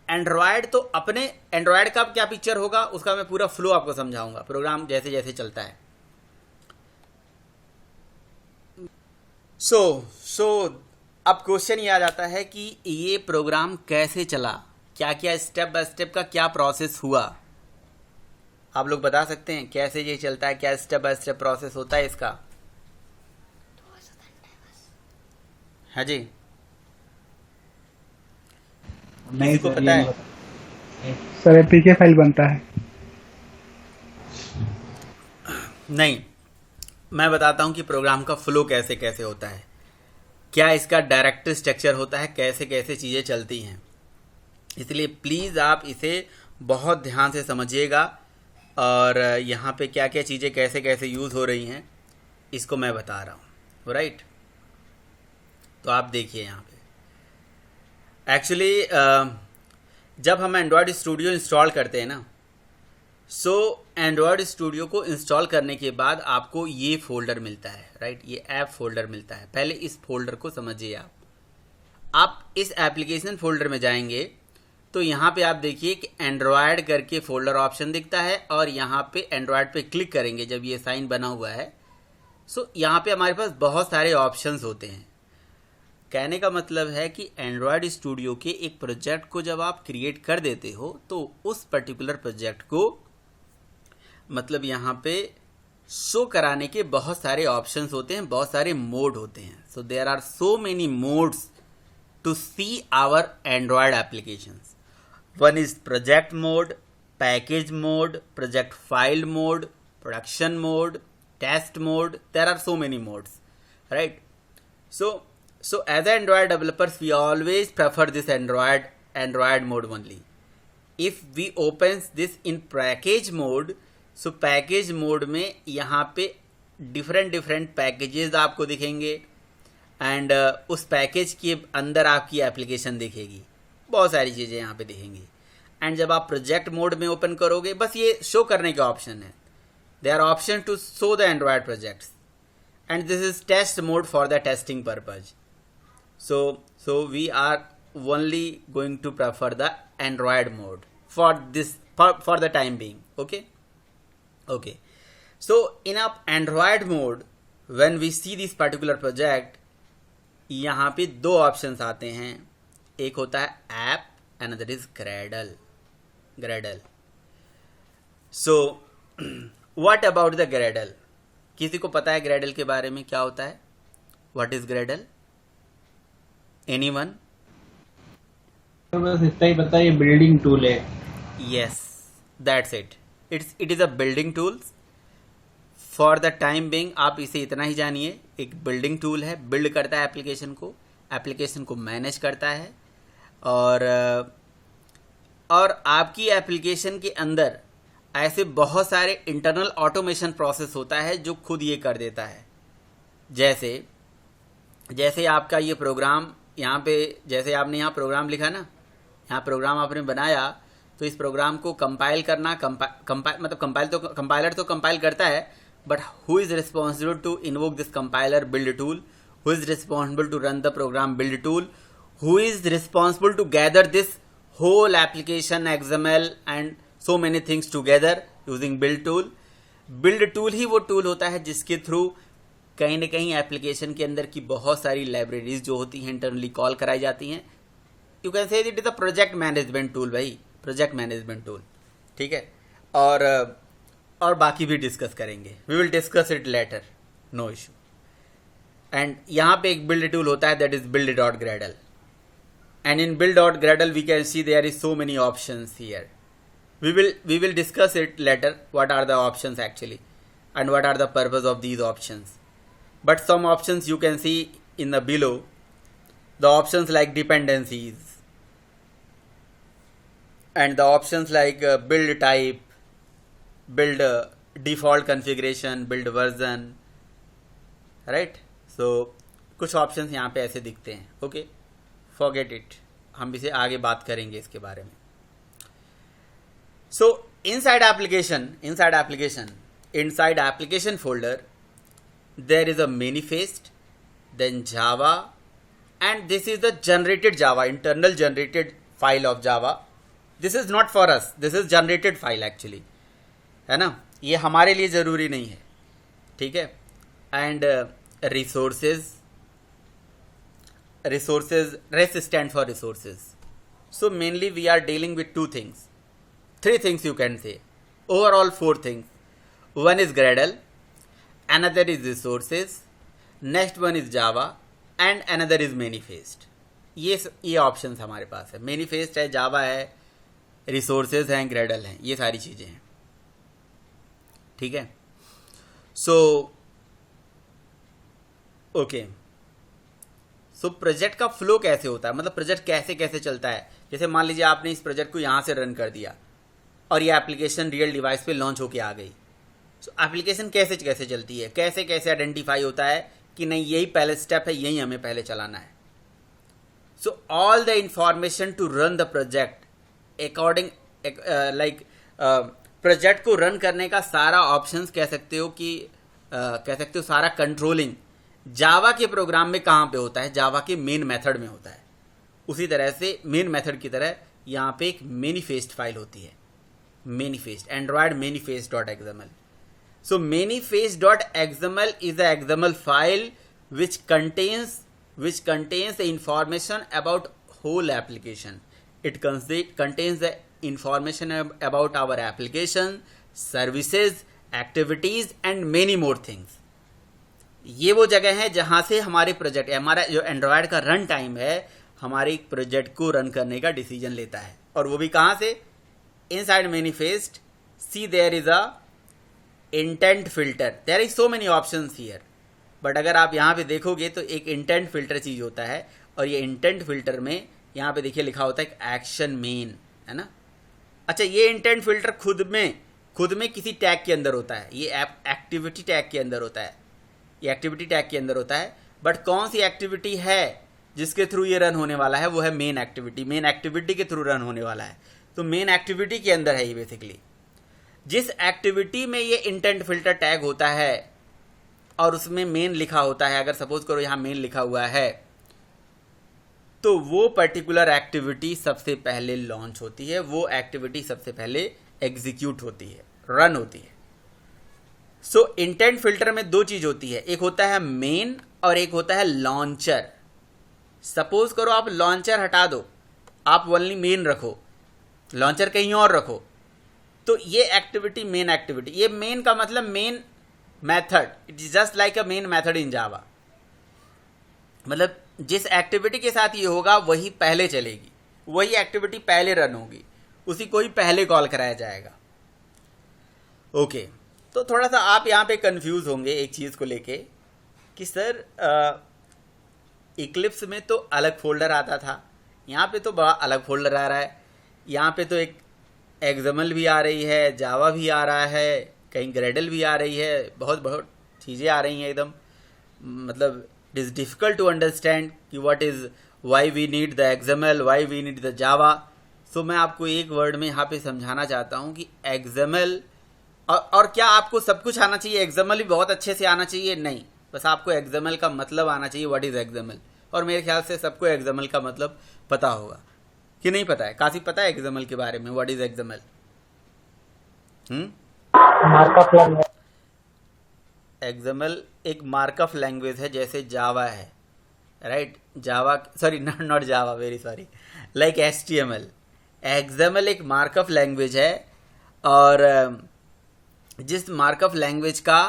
Android तो अपने एंड्रॉयड का क्या पिक्चर होगा उसका मैं पूरा फ्लो आपको समझाऊंगा, प्रोग्राम जैसे जैसे चलता है। सो अब क्वेश्चन ये आ जाता है कि ये प्रोग्राम कैसे चला, क्या क्या स्टेप बाय स्टेप का क्या प्रोसेस हुआ। आप लोग बता सकते हैं कैसे ये चलता है, क्या स्टेप बाय स्टेप प्रोसेस होता है इसका? हाँ जी, नहीं किसी को सर, पता ये है? सर एपीके फाइल बनता है। नहीं, मैं बताता हूँ कि प्रोग्राम का फ्लो कैसे कैसे होता है, क्या इसका डायरेक्ट स्ट्रक्चर होता है, कैसे कैसे चीज़ें चलती हैं। इसलिए प्लीज़ आप इसे बहुत ध्यान से समझिएगा, और यहाँ पे क्या क्या चीज़ें कैसे कैसे यूज़ हो रही हैं इसको मैं बता रहा हूँ, राइट। तो आप देखिए यहाँ पे एक्चुअली जब हम एंड्रॉयड स्टूडियो इंस्टॉल करते हैं ना, सो एंड्रॉयड स्टूडियो को इंस्टॉल करने के बाद आपको ये फोल्डर मिलता है, राइट, ये ऐप फोल्डर मिलता है। पहले इस फोल्डर को समझिए आप इस एप्लीकेशन फोल्डर में जाएंगे तो यहाँ पे आप देखिए कि एंड्रॉयड करके फोल्डर ऑप्शन दिखता है, और यहाँ पे एंड्रॉयड पे क्लिक करेंगे जब ये साइन बना हुआ है। सो यहाँ पे हमारे पास बहुत सारे ऑप्शंस होते हैं। कहने का मतलब है कि एंड्रॉयड स्टूडियो के एक प्रोजेक्ट को जब आप क्रिएट कर देते हो तो उस पर्टिकुलर प्रोजेक्ट को मतलब यहाँ पे शो कराने के बहुत सारे ऑप्शंस होते हैं, बहुत सारे मोड होते हैं। So there are so many modes to see our Android applications. One is project mode, package mode, project file mode, production mode, test mode. There are so many modes, right? So as Android developers, we always prefer this Android mode only. If we open this in package mode, so package mode में यहाँ पे different पैकेजेस आपको दिखेंगे, एंड उस पैकेज के अंदर आपकी एप्लीकेशन दिखेगी, बहुत सारी चीज़ें यहाँ पे दिखेंगी। एंड जब आप प्रोजेक्ट मोड में ओपन करोगे, बस ये शो करने का ऑप्शन है, they are option to show the Android projects, and this is test mode for the testing purpose. So we are only going to prefer the Android mode for this for the time being. Okay. So in a Android mode, when we see this particular project, यहाँ पे दो ऑप्शंस आते हैं. एक होता है app, another is Gradle. So what about the Gradle? किसी को पता है Gradle के बारे में क्या होता है? What is Gradle? Anyone? तो बस इतना ही पता है, ये बिल्डिंग टूल है. Yes, that's it. It is a building tool. For the time being आप इसे इतना ही जानिए, एक बिल्डिंग टूल है, बिल्ड करता है एप्लीकेशन को मैनेज करता है, और आपकी एप्लीकेशन के अंदर ऐसे बहुत सारे इंटरनल ऑटोमेशन प्रोसेस होता है जो खुद ये कर देता है. जैसे जैसे आपका ये प्रोग्राम यहाँ पे, जैसे आपने यहाँ प्रोग्राम लिखा ना, यहाँ प्रोग्राम आपने बनाया, तो इस प्रोग्राम को कंपाइल करना, मतलब कंपाइलर तो कंपाइल करता है, but who is responsible to invoke this compiler build tool, who is responsible to run the program build tool, who is responsible to gather this whole application XML and so many things together using build tool. Build tool ही वो टूल होता है जिसके थ्रू कहीं ना कहीं एप्लीकेशन के अंदर की बहुत सारी लाइब्रेरीज जो होती हैं इंटरनली कॉल कराई जाती हैं। You can say it is a project management tool भाई, प्रोजेक्ट मैनेजमेंट टूल, ठीक है। और बाकी भी डिस्कस करेंगे, we will discuss it later, no issue. And यहाँ पे एक बिल्ड टूल होता है that is build.gradle, and in build.gradle we can see there is so many options here. We will discuss it later, what are the options actually and what are the purpose of these options. But some options you can see in the below, the options like dependencies and the options like build type, build default configuration, build version, right? So कुछ options यहाँ पे ऐसे दिखते हैं, okay, forget it, हम इसे आगे बात करेंगे इसके बारे में। So inside application folder there is a manifest, then Java, and this is the generated Java, internal generated file of Java. This is not for us, this is generated file actually, है ना, ये हमारे लिए ज़रूरी नहीं है, ठीक है। And resources, REST stand for resources. So mainly we are dealing with three things you can say, overall 4 things. One is Gradle, another is resources, next one is Java, and another is manifest. ये ऑप्शंस हमारे पास है, manifest है, Java है, resources हैं, Gradle हैं, ये सारी चीज़ें हैं, ठीक है। सो ओके, सो प्रोजेक्ट का फ्लो कैसे होता है, मतलब प्रोजेक्ट कैसे कैसे चलता है। जैसे मान लीजिए आपने इस प्रोजेक्ट को यहाँ से रन कर दिया और ये एप्लीकेशन रियल डिवाइस पे लॉन्च होके आ गई। सो एप्लीकेशन कैसे कैसे चलती है, कैसे कैसे आइडेंटिफाई होता है कि नहीं यही पहले स्टेप है, यही हमें पहले चलाना है। So all the information to run the project according like project को रन करने का सारा ऑप्शंस कह सकते हो सारा कंट्रोलिंग जावा के प्रोग्राम में कहाँ पे होता है, जावा के मेन मेथड में होता है। उसी तरह से मेन मेथड की तरह यहाँ पे एक मैनिफेस्ट फाइल होती है, manifest, Android manifest.xml. So manifest.xml is a XML file which contains the information about whole application. It contains the information about our application, services, activities and many more things. ये वो जगह है जहाँ से हमारे प्रोजेक्ट, हमारा जो एंड्रॉयड का रन टाइम है हमारे एक प्रोजेक्ट को रन करने का डिसीजन लेता है। और वो भी कहाँ से, inside manifest see there is a intent filter, there is so many options here, but अगर आप यहाँ पे देखोगे तो एक इंटेंट फिल्टर चीज़ होता है। और ये इंटेंट फिल्टर में यहाँ पे देखिए लिखा होता है एक्शन मेन, है ना। अच्छा, ये इंटेंट फिल्टर खुद में किसी टैग के अंदर होता है, ये एक्टिविटी टैग के अंदर होता है, ये एक्टिविटी टैग के अंदर होता है। बट कौन सी एक्टिविटी है जिसके थ्रू ये रन होने वाला है, वो है मेन एक्टिविटी, मेन एक्टिविटी के थ्रू रन होने वाला है। तो मेन एक्टिविटी के अंदर है ये बेसिकली, जिस एक्टिविटी में ये इंटेंट फिल्टर टैग होता है और उसमें मेन लिखा होता है। अगर सपोज करो यहाँ मेन लिखा हुआ है तो वो पर्टिकुलर एक्टिविटी सबसे पहले लॉन्च होती है, वो एक्टिविटी सबसे पहले एग्जीक्यूट होती है, रन होती है। सो इंटेंट फिल्टर में 2 चीज होती है, एक होता है मेन और एक होता है लॉन्चर। सपोज करो आप लॉन्चर हटा दो, आप ओनली मेन रखो, लॉन्चर कहीं और रखो, तो ये एक्टिविटी मेन एक्टिविटी, ये मेन का मतलब main method, it is just like a main method in Java. मतलब जिस एक्टिविटी के साथ ये होगा वही पहले चलेगी, वही एक्टिविटी पहले रन होगी, उसी को ही पहले कॉल कराया जाएगा। ओके, तो थोड़ा सा आप यहाँ पे कंफ्यूज होंगे एक चीज़ को लेके कि सर इक्लिप्स में तो अलग फोल्डर आता था, यहाँ पे तो बड़ा अलग फोल्डर आ रहा है। यहाँ पे तो एक एक्सएमएल भी आ रही है, जावा भी आ रहा है, कहीं ग्रेडल भी आ रही है, बहुत बहुत चीज़ें आ रही हैं एकदम। मतलब it is difficult to understand कि what is why we need the XML, why we need the Java. So मैं आपको एक वर्ड में यहाँ पे समझाना चाहता हूँ कि एक्सएमएल और क्या आपको सब कुछ आना चाहिए? एक्सएमएल भी बहुत अच्छे से आना चाहिए? नहीं, बस आपको एक्सएमएल का मतलब आना चाहिए, व्हाट इज़ एक्सएमएल। और मेरे ख्याल से सबको एक्सएमएल का मतलब पता होगा कि नहीं पता है? काशी पता है एक्सएमएल के बारे में, what is XML? Markup language. XML एक मार्कअप लैंग्वेज है, जैसे जावा है, right? Java, sorry not Java, very sorry, like HTML। XML एक मार्कअप लैंग्वेज है, और जिस मार्कअप लैंग्वेज का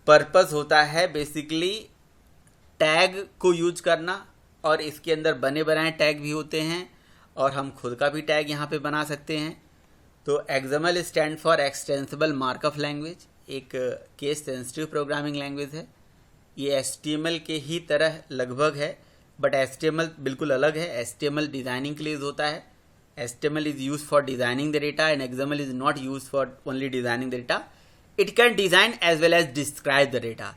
पर्पस होता है बेसिकली टैग को यूज करना, और इसके अंदर बने बनाए टैग भी होते हैं, और हम खुद का भी टैग यहाँ पे बना सकते हैं। तो XML stand for extensible markup language, एक केस सेंसिटिव प्रोग्रामिंग लैंग्वेज है। ये HTML के ही तरह लगभग है, बट HTML बिल्कुल अलग है। HTML डिज़ाइनिंग के लिए यूज होता है। HTML is used for designing the data and XML is not used for only designing the data. It can design as well as describe the data.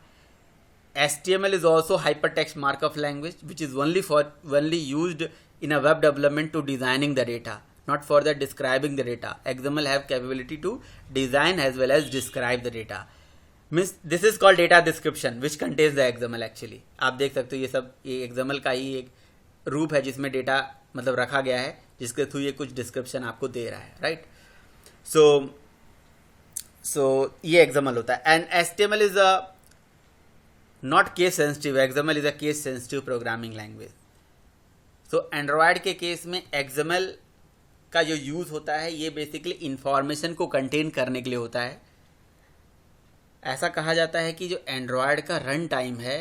HTML is also hypertext markup language, which is only used in a web development to designing the data, not for the describing the data. XML have capability to design as well as describe the data. Means this is called data description, which contains the XML actually. आप देख सकते हो ये सब ये XML का ही एक रूप है जिसमें डेटा मतलब रखा गया है, जिसके थ्रू ये कुछ डिस्क्रिप्शन आपको दे रहा है, राइट? सो ये XML होता है। And HTML is a not case sensitive, XML is a case sensitive programming language. So Android के केस में XML का जो यूज़ होता है ये बेसिकली इंफॉर्मेशन को कंटेन करने के लिए होता है। ऐसा कहा जाता है कि जो एंड्रॉयड का रन टाइम है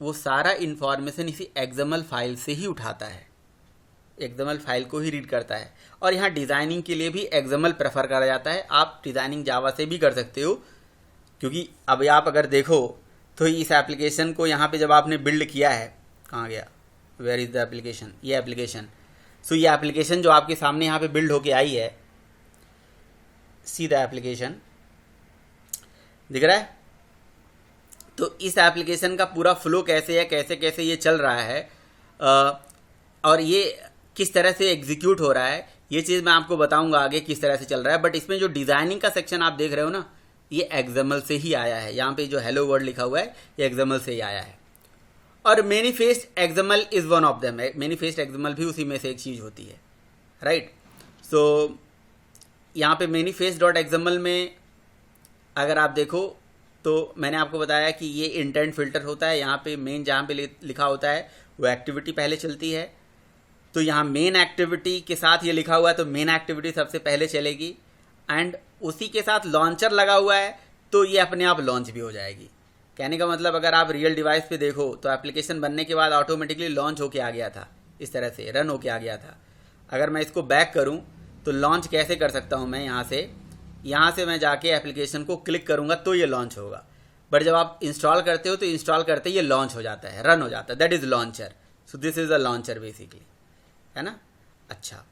वो सारा इंफॉर्मेशन इसी XML फाइल से ही उठाता है, XML फाइल को ही रीड करता है। और यहाँ डिज़ाइनिंग के लिए भी XML प्रेफर करा जाता है। आप डिज़ाइनिंग जावा से भी कर सकते हो, क्योंकि अब आप अगर देखो तो इस एप्लीकेशन को यहाँ पे जब आपने बिल्ड किया है, कहाँ गया, वेयर इज़ द एप्लीकेशन, ये एप्लीकेशन। सो ये एप्लीकेशन जो आपके सामने यहाँ पे बिल्ड होके आई है, सी द एप्लीकेशन, दिख रहा है? तो इस एप्लीकेशन का पूरा फ्लो कैसे है, कैसे कैसे ये चल रहा है, और ये किस तरह से एग्जीक्यूट हो रहा है, ये चीज़ मैं आपको बताऊंगा आगे किस तरह से चल रहा है। बट इसमें जो डिज़ाइनिंग का सेक्शन आप देख रहे हो ना, ये XML से ही आया है। यहाँ पे जो हेलो वर्ल्ड लिखा हुआ है ये XML से ही आया है। और manifest XML is one of them. Manifest XML भी उसी में से एक चीज़ होती है, राइट? सो यहाँ पे manifest.xml में अगर आप देखो तो मैंने आपको बताया कि ये इंटेंट फिल्टर होता है। यहाँ पे मेन जहाँ पे लिखा होता है वो एक्टिविटी पहले चलती है। तो यहाँ मेन एक्टिविटी के साथ ये लिखा हुआ है तो मेन एक्टिविटी सबसे पहले चलेगी, एंड उसी के साथ लॉन्चर लगा हुआ है तो ये अपने आप लॉन्च भी हो जाएगी। कहने का मतलब अगर आप रियल डिवाइस पे देखो तो एप्लीकेशन बनने के बाद ऑटोमेटिकली लॉन्च होके आ गया था, इस तरह से रन होके आ गया था। अगर मैं इसको बैक करूं तो लॉन्च कैसे कर सकता हूं मैं, यहाँ से मैं जाके एप्लीकेशन को क्लिक करूंगा तो ये लॉन्च होगा। बट जब आप इंस्टॉल करते हो तो इंस्टॉल करते ही ये लॉन्च हो जाता है, रन हो जाता है, that is launcher. So this is a launcher basically, है ना? अच्छा,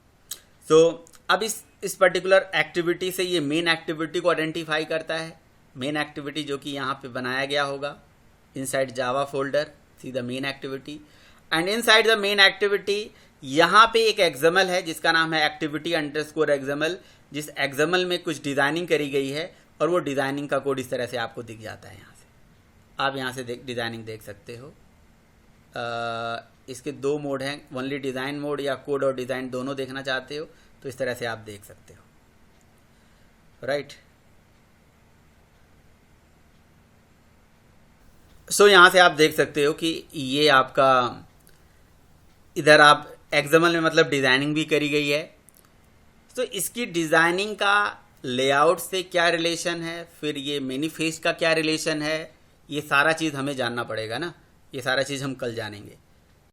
सो अब इस पर्टिकुलर एक्टिविटी से ये मेन एक्टिविटी को आइडेंटिफाई करता है। मेन एक्टिविटी जो कि यहाँ पे बनाया गया होगा inside Java folder, see the main activity, and inside the main activity यहाँ पे एक XML है जिसका नाम है activity_XML, जिस XML में कुछ डिज़ाइनिंग करी गई है और वो डिज़ाइनिंग का कोड इस तरह से आपको दिख जाता है। यहाँ से आप यहाँ से डिज़ाइनिंग देख सकते हो। इसके दो मोड हैं, ओनली डिज़ाइन मोड या कोड और डिज़ाइन दोनों देखना चाहते हो तो इस तरह से आप देख सकते हो, राइट? सो यहाँ से आप देख सकते हो कि ये आपका इधर आप XML में मतलब डिज़ाइनिंग भी करी गई है। तो इसकी डिज़ाइनिंग का लेआउट से क्या रिलेशन है, फिर ये मैनिफेस्ट का क्या रिलेशन है, ये सारा चीज़ हमें जानना पड़ेगा ना। ये सारा चीज़ हम कल जानेंगे।